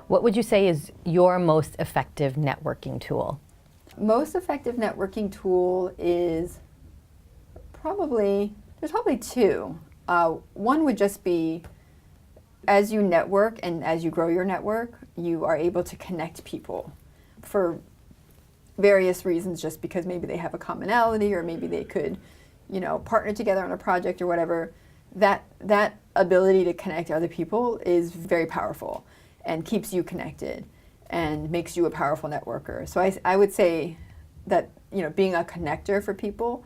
What would you say is your most effective networking tool? Most effective networking tool is there's probably two. One would just be, as you network and as you grow your network, you are able to connect people for various reasons, just because maybe they have a commonality, or maybe they could, partner together on a project or whatever. That ability to connect other people is very powerful and keeps you connected and makes you a powerful networker. So I would say that being a connector for people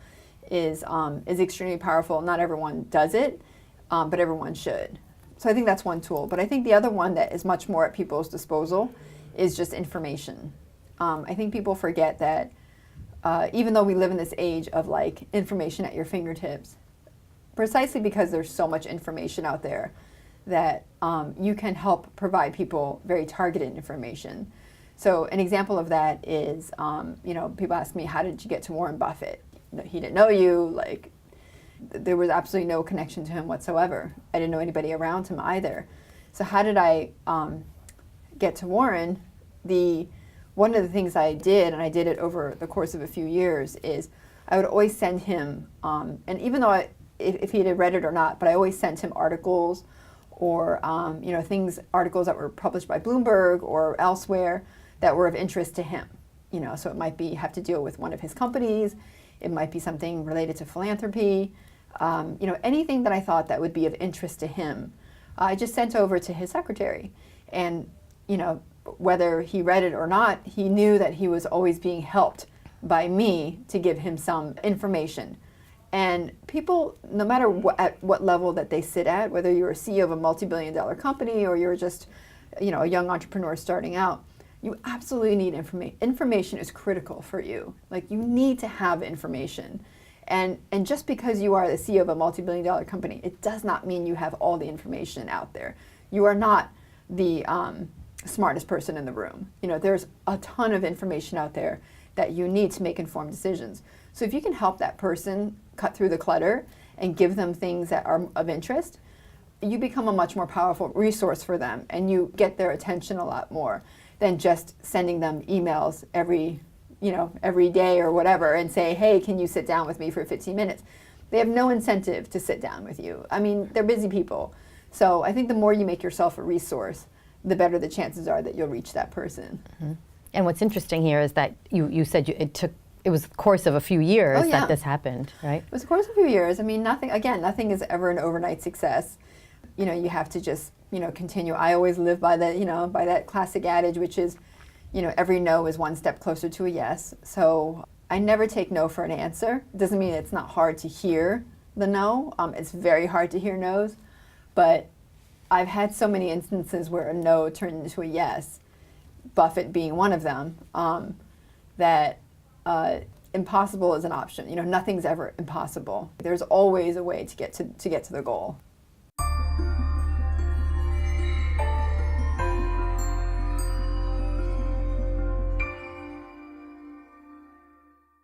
is extremely powerful. Not everyone does it, but everyone should. So I think that's one tool. But I think the other one that is much more at people's disposal is just information. I think people forget that even though we live in this age of like information at your fingertips, precisely because there's so much information out there, that you can help provide people very targeted information. So an example of that is, people ask me, how did you get to Warren Buffett? He didn't know you, like there was absolutely no connection to him whatsoever. I didn't know anybody around him either. So how did I get to Warren? One of the things I did, and I did it over the course of a few years, is I would always send him, and even though if he had read it or not, but I always sent him articles or articles that were published by Bloomberg or elsewhere that were of interest to him. So it might have to deal with one of his companies, it might be something related to philanthropy, anything that I thought that would be of interest to him. I just sent over to his secretary, and whether he read it or not, he knew that he was always being helped by me to give him some information. And people, no matter at what level that they sit at, whether you're a CEO of a multi-billion-dollar company or you're just, a young entrepreneur starting out, you absolutely need information. Information is critical for you. Like, you need to have information. And just because you are the CEO of a multi-billion-dollar company, it does not mean you have all the information out there. You are not the smartest person in the room. There's a ton of information out there that you need to make informed decisions. So if you can help that person cut through the clutter and give them things that are of interest, you become a much more powerful resource for them, and you get their attention a lot more than just sending them emails every day or whatever and say, hey, can you sit down with me for 15 minutes? They have no incentive to sit down with you. I mean, they're busy people. So I think the more you make yourself a resource, the better the chances are that you'll reach that person. Mm-hmm. And what's interesting here is that you said it was the course of a few years that this happened, right? It was the course of a few years. I mean, nothing is ever an overnight success. You have to just, continue. I always live by by that classic adage, which is, every no is one step closer to a yes. So I never take no for an answer. It doesn't mean it's not hard to hear the no. It's very hard to hear no's, but I've had so many instances where a no turned into a yes, Buffett being one of them, that impossible is an option. Nothing's ever impossible. There's always a way to get to the goal.